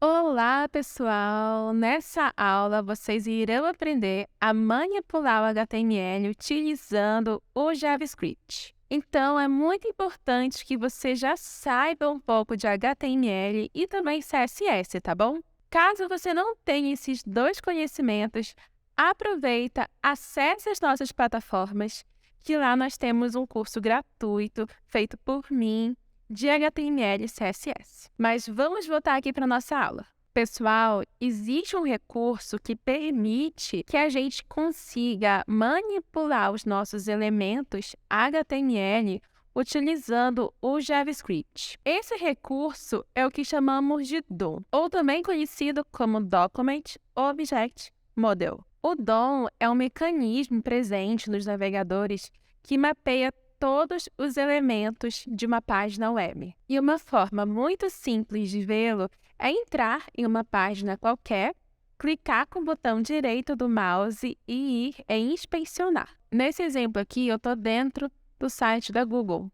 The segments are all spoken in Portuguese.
Olá, pessoal! Nessa aula, vocês irão aprender a manipular o HTML utilizando o JavaScript. Então, é muito importante que você já saiba um pouco de HTML e também CSS, tá bom? Caso você não tenha esses dois conhecimentos, aproveita, acesse as nossas plataformas, que lá nós temos um curso gratuito feito por mim de HTML e CSS. Mas vamos voltar aqui para a nossa aula. Pessoal, existe um recurso que permite que a gente consiga manipular os nossos elementos HTML utilizando o JavaScript. Esse recurso é o que chamamos de DOM, ou também conhecido como Document Object Model. O DOM é um mecanismo presente nos navegadores que mapeia todos os elementos de uma página web. E uma forma muito simples de vê-lo é entrar em uma página qualquer, clicar com o botão direito do mouse e ir em inspecionar. Nesse exemplo aqui, eu estou dentro do site da Google.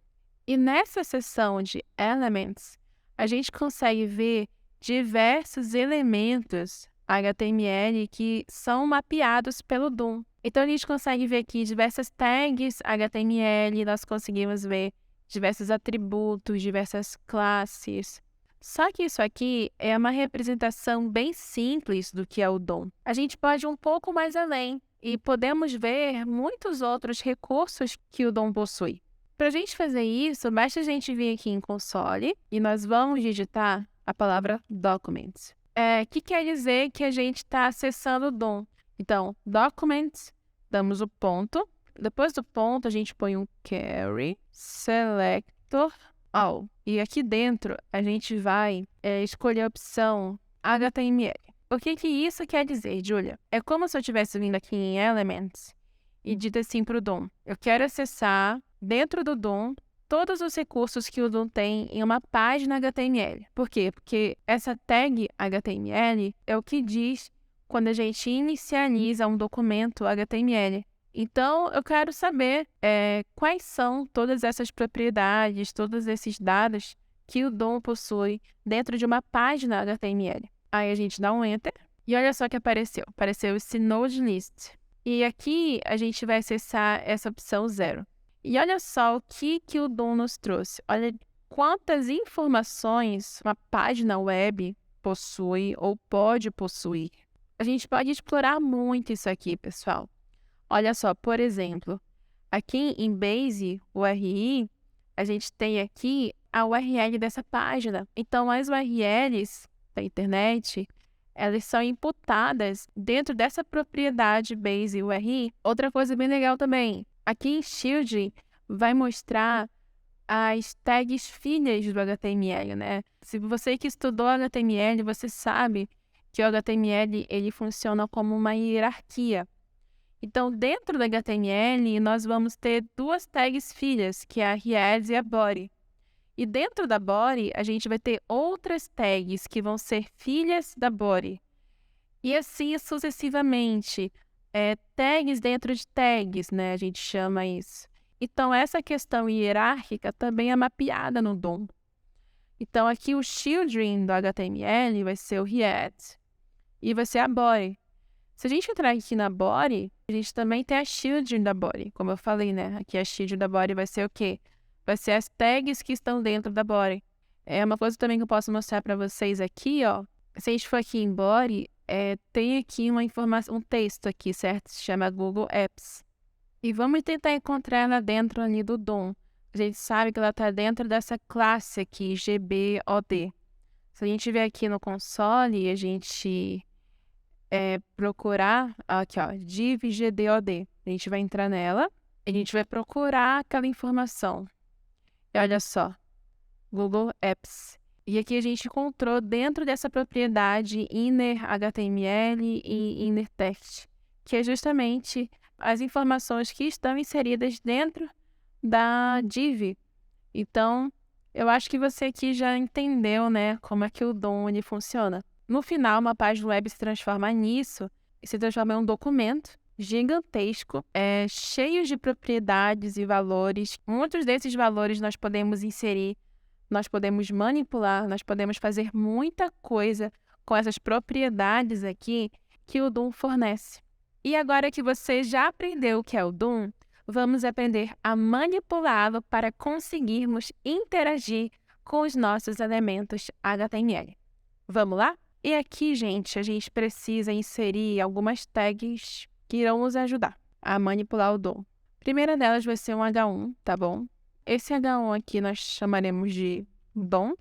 E nessa seção de Elements, a gente consegue ver diversos elementos HTML que são mapeados pelo DOM. Então, a gente consegue ver aqui diversas tags HTML, nós conseguimos ver diversos atributos, diversas classes. Só que isso aqui é uma representação bem simples do que é o DOM. A gente pode ir um pouco mais além e podemos ver muitos outros recursos que o DOM possui. Para a gente fazer isso, basta a gente vir aqui em console e nós vamos digitar a palavra Documents. Que quer dizer que a gente está acessando o DOM. Então, Documents, damos o ponto. Depois do ponto, a gente põe um Query, Selector, All. E aqui dentro, a gente vai escolher a opção HTML. O que isso quer dizer, Julia? É como se eu estivesse vindo aqui em Elements e dito assim para o DOM. Eu quero acessar, dentro do DOM, todos os recursos que o DOM tem em uma página HTML. Por quê? Porque essa tag HTML é o que diz quando a gente inicializa um documento HTML. Então, eu quero saber quais são todas essas propriedades, todos esses dados que o DOM possui dentro de uma página HTML. Aí a gente dá um Enter e olha só que apareceu. Apareceu esse Node List. E aqui a gente vai acessar essa opção 0. E olha só o que o DOM nos trouxe. Olha quantas informações uma página web possui ou pode possuir. A gente pode explorar muito isso aqui, pessoal. Olha só, por exemplo, aqui em Base URI, a gente tem aqui a URL dessa página. Então, as URLs da internet, elas são imputadas dentro dessa propriedade Base URI. Outra coisa bem legal também, aqui em Shield vai mostrar as tags filhas do HTML, né? Se você que estudou HTML, você sabe que o HTML ele funciona como uma hierarquia. Então, dentro do HTML, nós vamos ter duas tags filhas, que é a head e a body. E dentro da body, a gente vai ter outras tags que vão ser filhas da body. E assim sucessivamente. Tags dentro de tags, né? A gente chama isso. Então, essa questão hierárquica também é mapeada no DOM. Então, aqui o children do HTML vai ser o head e vai ser a body. Se a gente entrar aqui na body, a gente também tem a children da body. Como eu falei, né? Aqui a children da body vai ser o quê? Vai ser as tags que estão dentro da body. É uma coisa também que eu posso mostrar para vocês aqui, ó. Se a gente for aqui em body, tem aqui uma informação, um texto aqui, certo? Se chama Google Apps. E vamos tentar encontrar ela dentro ali do DOM. A gente sabe que ela está dentro dessa classe aqui, GBOD. Se a gente vier aqui no console, a gente procurar, aqui ó, div GDOD. A gente vai entrar nela, a gente vai procurar aquela informação. E olha só, Google Apps. E aqui a gente encontrou dentro dessa propriedade inner HTML e inner text, que é justamente as informações que estão inseridas dentro da div. Então, eu acho que você aqui já entendeu, né, como é que o DOM ele funciona. No final, uma página web se transforma nisso e se transforma em um documento gigantesco, cheio de propriedades e valores. Muitos desses valores nós podemos inserir, nós podemos manipular, nós podemos fazer muita coisa com essas propriedades aqui que o DOM fornece. E agora que você já aprendeu o que é o DOM, vamos aprender a manipulá-lo para conseguirmos interagir com os nossos elementos HTML. Vamos lá? E aqui, gente, a gente precisa inserir algumas tags que irão nos ajudar a manipular o DOM. A primeira delas vai ser um H1, tá bom? Esse H1 aqui nós chamaremos de DOM.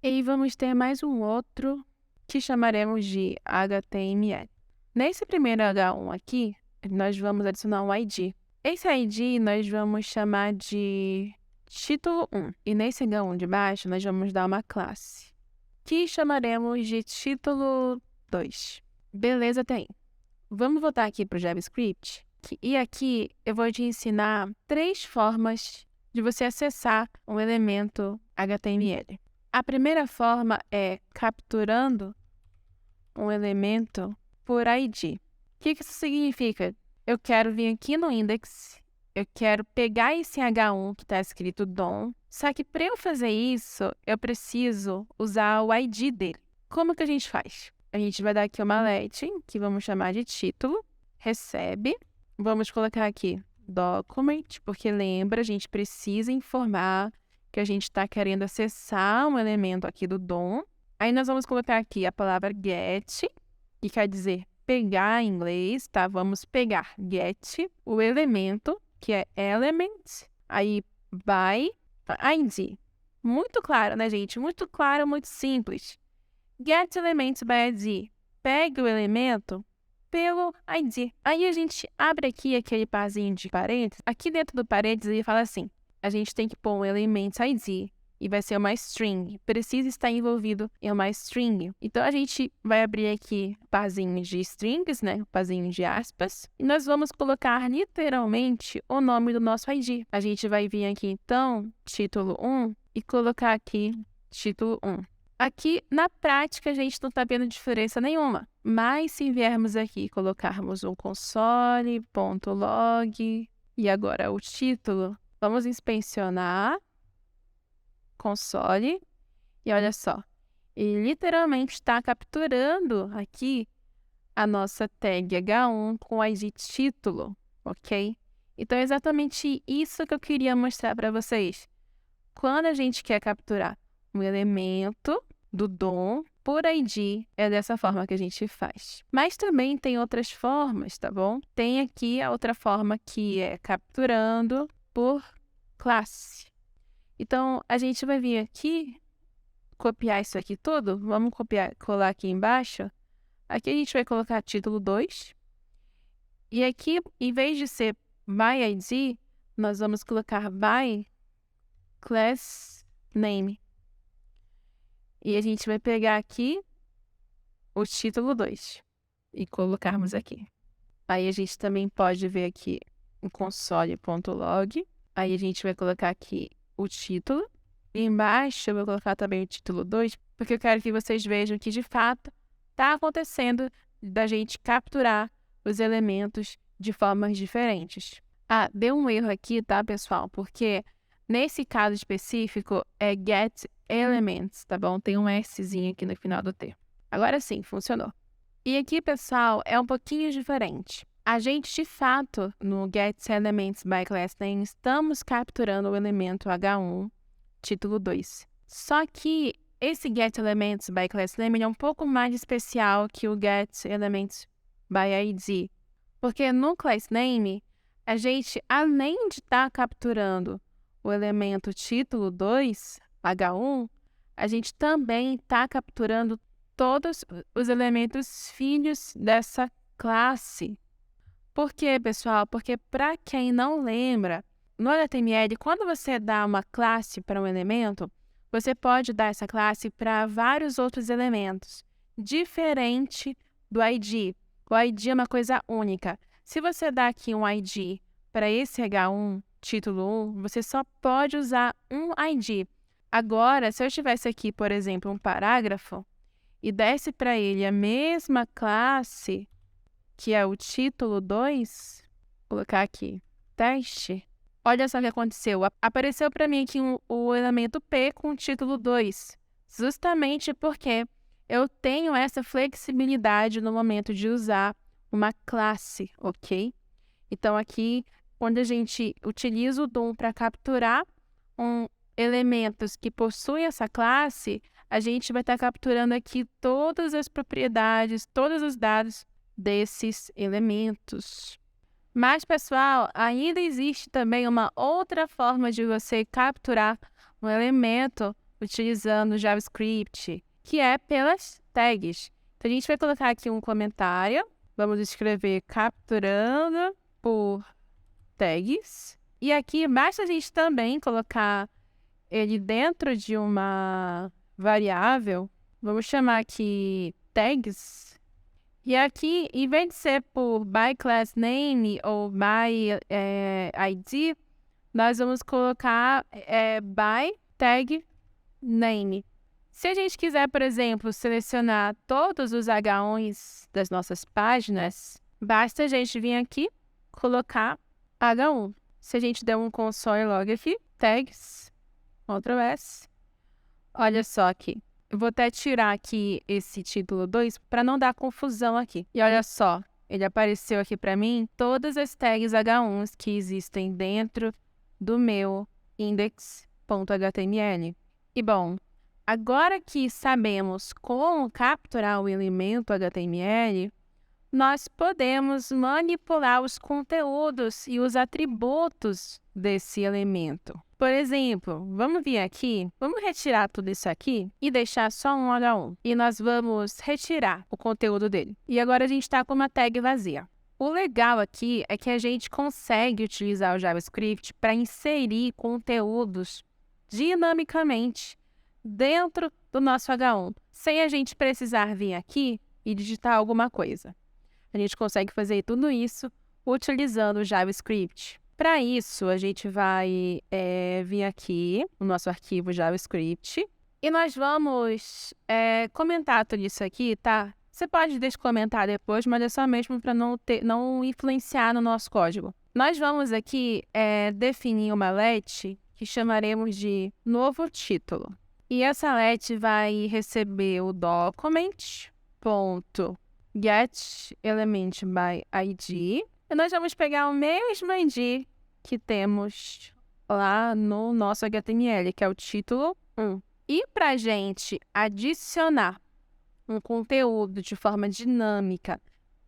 E vamos ter mais um outro que chamaremos de HTML. Nesse primeiro H1 aqui, nós vamos adicionar um ID. Esse ID nós vamos chamar de título 1. E nesse H1 de baixo, nós vamos dar uma classe, que chamaremos de título 2. Beleza até aí. Vamos voltar aqui para o JavaScript. E aqui eu vou te ensinar 3 formas de você acessar um elemento HTML. A primeira forma é capturando um elemento por ID. O que isso significa? Eu quero vir aqui no index, eu quero pegar esse H1 que está escrito DOM, só que para eu fazer isso, eu preciso usar o ID dele. Como que a gente faz? A gente vai dar aqui uma let, que vamos chamar de título, recebe, vamos colocar aqui document, porque lembra, a gente precisa informar que a gente está querendo acessar um elemento aqui do DOM. Aí nós vamos colocar aqui a palavra get, que quer dizer pegar em inglês, tá? Vamos pegar get, o elemento, que é element, aí by ID. Muito claro, né, gente? Muito claro, muito simples. Get elements by ID. Pegue o elemento pelo ID. Aí a gente abre aqui aquele parzinho de parênteses. Aqui dentro do parênteses ele fala assim, a gente tem que pôr um element ID e vai ser uma string. Precisa estar envolvido em uma string. Então, a gente vai abrir aqui o parzinho de strings, né? O parzinho de aspas. E nós vamos colocar literalmente o nome do nosso ID. A gente vai vir aqui, então, título 1 e colocar aqui título 1. Aqui, na prática, a gente não está vendo diferença nenhuma. Mas, se viermos aqui e colocarmos um console.log e agora o título, vamos inspecionar console e olha só, ele literalmente está capturando aqui a nossa tag H1 com o ID título, ok? Então, é exatamente isso que eu queria mostrar para vocês. Quando a gente quer capturar um elemento do DOM por ID, é dessa forma que a gente faz. Mas também tem outras formas, tá bom? Tem aqui a outra forma que é capturando por classe. Então, a gente vai vir aqui, copiar isso aqui tudo. Vamos colar aqui embaixo. Aqui a gente vai colocar título 2. E aqui, em vez de ser by ID, nós vamos colocar by class name. E a gente vai pegar aqui o título 2 e colocarmos aqui. Aí a gente também pode ver aqui o console.log. Aí a gente vai colocar aqui o título. E embaixo eu vou colocar também o título 2, porque eu quero que vocês vejam que, de fato, está acontecendo da gente capturar os elementos de formas diferentes. Ah, deu um erro aqui, tá, pessoal? Porque nesse caso específico é get elements, tá bom? Tem um Szinho aqui no final do T. Agora sim, funcionou. E aqui, pessoal, é um pouquinho diferente. A gente, de fato, no Get Elements by Class Name, estamos capturando o elemento H1, título 2. Só que esse Get Elements by Class Name é um pouco mais especial que o Get Elements by ID. Porque no Class Name, a gente, além de estar capturando o elemento título 2, H1, a gente também está capturando todos os elementos filhos dessa classe. Por quê, pessoal? Porque, para quem não lembra, no HTML, quando você dá uma classe para um elemento, você pode dar essa classe para vários outros elementos, diferente do ID. O ID é uma coisa única. Se você dá aqui um ID para esse H1, título 1, você só pode usar um ID. Agora, se eu tivesse aqui, por exemplo, um parágrafo, e desse para ele a mesma classe, que é o título 2, vou colocar aqui, teste. Olha só o que aconteceu. Apareceu para mim aqui o elemento P com o título 2, justamente porque eu tenho essa flexibilidade no momento de usar uma classe, ok? Então, aqui, quando a gente utiliza o DOM para capturar elementos que possuem essa classe, a gente vai estar capturando aqui todas as propriedades, todos os dados desses elementos. Mas, pessoal, ainda existe também uma outra forma de você capturar um elemento utilizando JavaScript, que é pelas tags. Então, a gente vai colocar aqui um comentário. Vamos escrever capturando por tags. E aqui, basta a gente também colocar ele dentro de uma variável. Vamos chamar aqui tags. E aqui, em vez de ser por by class name ou by ID, nós vamos colocar by tag name. Se a gente quiser, por exemplo, selecionar todos os H1s das nossas páginas, basta a gente vir aqui, colocar H1. Se a gente der um console log aqui, tags, Ctrl S, olha só aqui. Eu vou até tirar aqui esse título 2 para não dar confusão aqui. E olha só, ele apareceu aqui para mim todas as tags H1s que existem dentro do meu index.html. E bom, agora que sabemos como capturar o elemento HTML, nós podemos manipular os conteúdos e os atributos desse elemento. Por exemplo, vamos vir aqui, vamos retirar tudo isso aqui e deixar só um H1. E nós vamos retirar o conteúdo dele. E agora a gente está com uma tag vazia. O legal aqui é que a gente consegue utilizar o JavaScript para inserir conteúdos dinamicamente dentro do nosso H1, sem a gente precisar vir aqui e digitar alguma coisa. A gente consegue fazer tudo isso utilizando o JavaScript. Para isso, a gente vai vir aqui no nosso arquivo JavaScript e nós vamos comentar tudo isso aqui, tá? Você pode descomentar depois, mas é só mesmo para não influenciar no nosso código. Nós vamos aqui definir uma let que chamaremos de novo título. E essa let vai receber o document.getElementById. E nós vamos pegar o mesmo ID que temos lá no nosso HTML, que é o título 1. E para a gente adicionar um conteúdo de forma dinâmica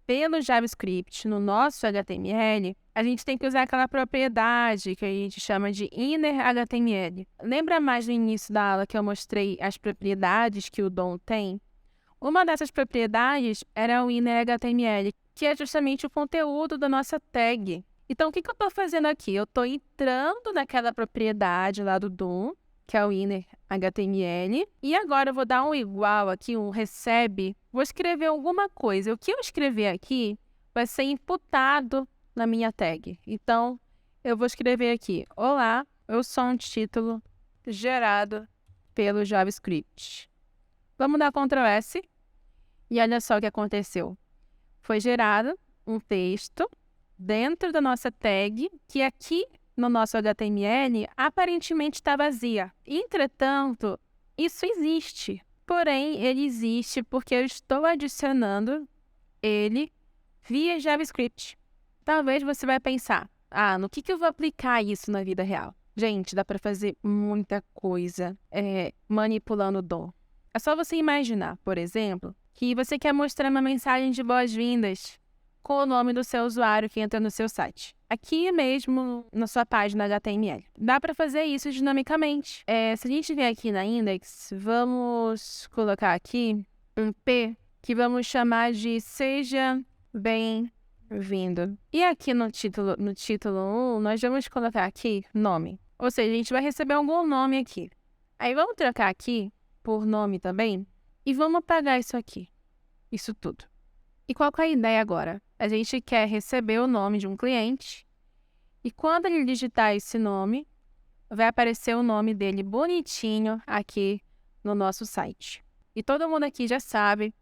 pelo JavaScript no nosso HTML, a gente tem que usar aquela propriedade que a gente chama de innerHTML. Lembra mais no início da aula que eu mostrei as propriedades que o DOM tem? Uma dessas propriedades era o innerHTML, que é justamente o conteúdo da nossa tag. Então, o que eu estou fazendo aqui? Eu estou entrando naquela propriedade lá do DOM, que é o innerHTML, e agora eu vou dar um igual aqui, um recebe, vou escrever alguma coisa. O que eu escrever aqui vai ser imputado na minha tag. Então, eu vou escrever aqui, olá, eu sou um título gerado pelo JavaScript. Vamos dar Ctrl S e olha só o que aconteceu. Foi gerado um texto dentro da nossa tag, que aqui no nosso HTML aparentemente está vazia. Entretanto, isso existe. Porém, ele existe porque eu estou adicionando ele via JavaScript. Talvez você vai pensar, no que eu vou aplicar isso na vida real? Gente, dá para fazer muita coisa manipulando o DOM. É só você imaginar, por exemplo, que você quer mostrar uma mensagem de boas-vindas com o nome do seu usuário que entra no seu site. Aqui mesmo na sua página HTML. Dá para fazer isso dinamicamente. Se a gente vier aqui na index, vamos colocar aqui um P que vamos chamar de seja bem-vindo. E aqui no título 1, nós vamos colocar aqui nome. Ou seja, a gente vai receber algum nome aqui. Aí vamos trocar aqui por nome também e vamos apagar isso aqui. Isso tudo. E qual que é a ideia agora? A gente quer receber o nome de um cliente e quando ele digitar esse nome, vai aparecer o nome dele bonitinho aqui no nosso site. E todo mundo aqui já sabe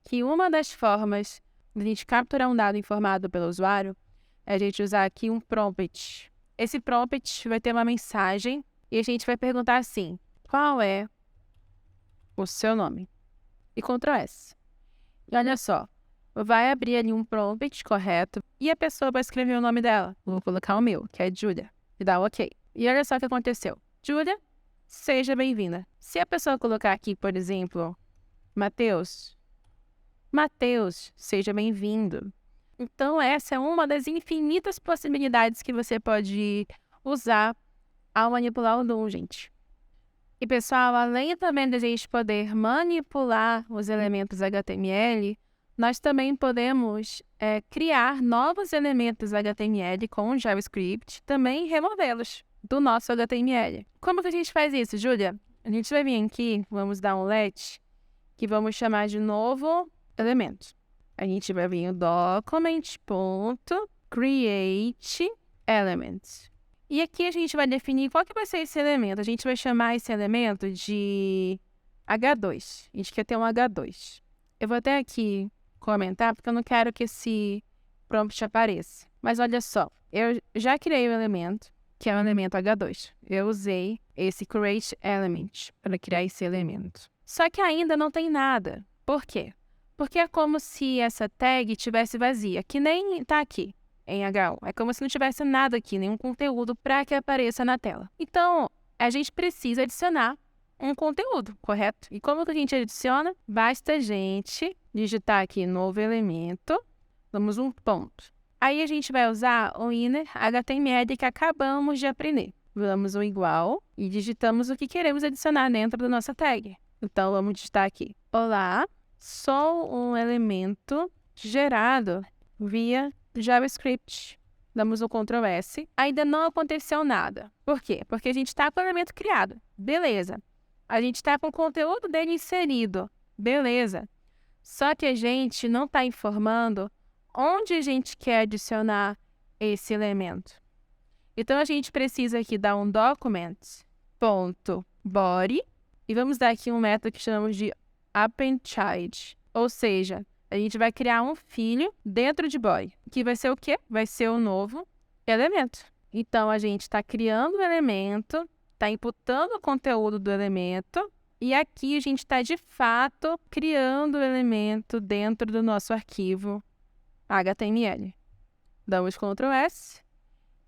que uma das formas de a gente capturar um dado informado pelo usuário é a gente usar aqui um prompt. Esse prompt vai ter uma mensagem e a gente vai perguntar assim, qual é o seu nome? e Ctrl S. E olha só, vai abrir ali um prompt correto e a pessoa vai escrever o nome dela. Vou colocar o meu, que é Julia, e dá OK. E olha só o que aconteceu. Julia, seja bem-vinda. Se a pessoa colocar aqui, por exemplo, Matheus, seja bem-vindo. Então, essa é uma das infinitas possibilidades que você pode usar ao manipular o Loom, gente. E, pessoal, além também de a gente poder manipular os elementos HTML, nós também podemos criar novos elementos HTML com o JavaScript, também removê-los do nosso HTML. Como que a gente faz isso, Júlia? A gente vai vir aqui, vamos dar um let, que vamos chamar de novo elemento. A gente vai vir o document.createElement. E aqui a gente vai definir qual que vai ser esse elemento. A gente vai chamar esse elemento de H2. A gente quer ter um H2. Eu vou até aqui comentar, porque eu não quero que esse prompt apareça. Mas olha só, eu já criei o elemento, que é o elemento H2. Eu usei esse createElement para criar esse elemento. Só que ainda não tem nada. Por quê? Porque é como se essa tag estivesse vazia, que nem está aqui em H1. É como se não tivesse nada aqui, nenhum conteúdo para que apareça na tela. Então, a gente precisa adicionar um conteúdo, correto? E como que a gente adiciona? Basta a gente digitar aqui novo elemento, damos um ponto. Aí a gente vai usar o inner HTML que acabamos de aprender. Vamos o igual e digitamos o que queremos adicionar dentro da nossa tag. Então, vamos digitar aqui. Olá, sou um elemento gerado via JavaScript. Damos o Ctrl S. Ainda não aconteceu nada. Por quê? Porque a gente está com o elemento criado. Beleza. A gente está com o conteúdo dele inserido. Beleza. Só que a gente não está informando onde a gente quer adicionar esse elemento. Então, a gente precisa aqui dar um document.body e vamos dar aqui um método que chamamos de appendChild. Ou seja, a gente vai criar um filho dentro de body, que vai ser o quê? Vai ser o novo elemento. Então, a gente está criando o elemento, está imputando o conteúdo do elemento, e aqui a gente está, de fato, criando o elemento dentro do nosso arquivo HTML. Damos Ctrl S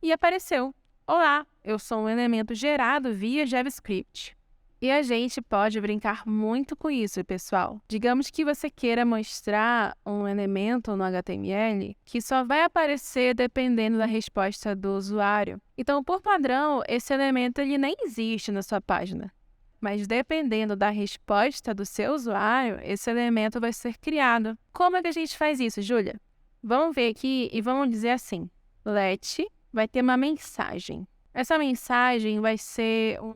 e apareceu. Olá, eu sou um elemento gerado via JavaScript. E a gente pode brincar muito com isso, pessoal. Digamos que você queira mostrar um elemento no HTML que só vai aparecer dependendo da resposta do usuário. Então, por padrão, esse elemento ele nem existe na sua página. Mas dependendo da resposta do seu usuário, esse elemento vai ser criado. Como é que a gente faz isso, Júlia? Vamos ver aqui e vamos dizer assim. Let vai ter uma mensagem. Essa mensagem vai ser um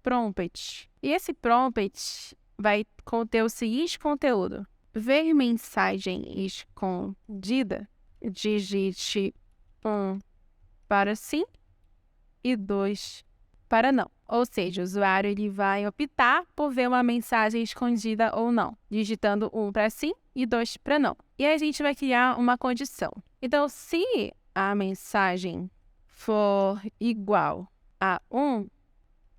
prompt. E esse prompt vai conter o seguinte conteúdo. Ver mensagem escondida, digite 1 para sim e 2 para não. Ou seja, o usuário ele vai optar por ver uma mensagem escondida ou não, digitando 1 para sim e 2 para não. E aí a gente vai criar uma condição. Então, se a mensagem for igual a 1,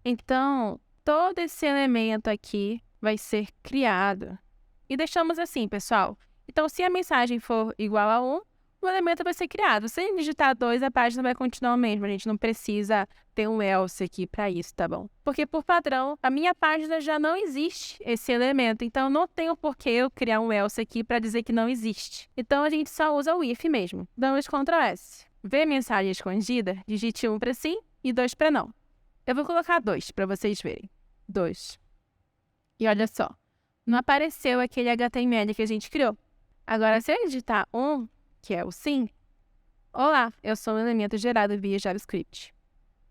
então, todo esse elemento aqui vai ser criado. E deixamos assim, pessoal. Então, se a mensagem for igual a 1, o elemento vai ser criado. Se digitar 2, a página vai continuar o mesmo. A gente não precisa ter um else aqui para isso, tá bom? Porque, por padrão, a minha página já não existe esse elemento. Então, não tenho por que eu criar um else aqui para dizer que não existe. Então, a gente só usa o if mesmo. Damos Ctrl S. Ver mensagem escondida, digite 1 para sim e 2 para não. Eu vou colocar 2 para vocês verem. 2. E olha só, não apareceu aquele HTML que a gente criou. Agora, se eu digitar 1, que é o sim, olá, eu sou um elemento gerado via JavaScript.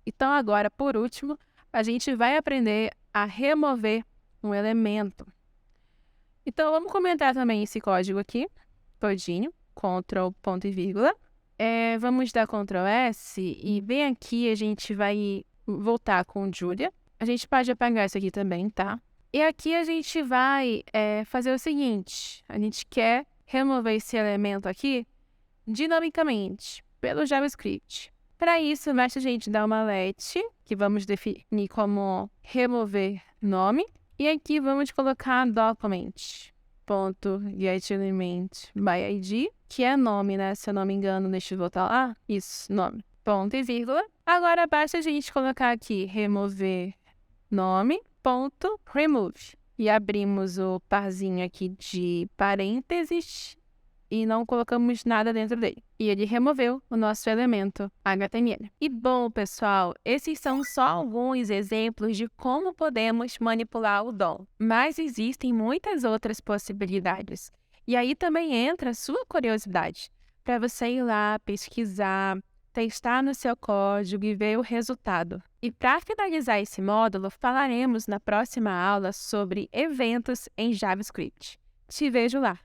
Então, agora, por último, a gente vai aprender a remover um elemento. Então, vamos comentar também esse código aqui, todinho, Ctrl, ponto e vírgula. Vamos dar Ctrl S e bem aqui a gente vai voltar com Julia. A gente pode apagar isso aqui também, tá? E aqui a gente vai fazer o seguinte. A gente quer remover esse elemento aqui dinamicamente pelo JavaScript. Para isso, basta a gente dar uma let, que vamos definir como remover nome. E aqui vamos colocar document.getElement by ID, que é nome, né? Se eu não me engano, deixa eu voltar lá. Isso, nome. Ponto e vírgula. Agora basta a gente colocar aqui remover nome, ponto, remove. E abrimos o parzinho aqui de parênteses e não colocamos nada dentro dele. E ele removeu o nosso elemento HTML. E bom, pessoal, esses são só alguns exemplos de como podemos manipular o DOM. Mas existem muitas outras possibilidades. E aí também entra a sua curiosidade, para você ir lá, pesquisar, testar no seu código e ver o resultado. E para finalizar esse módulo, falaremos na próxima aula sobre eventos em JavaScript. Te vejo lá!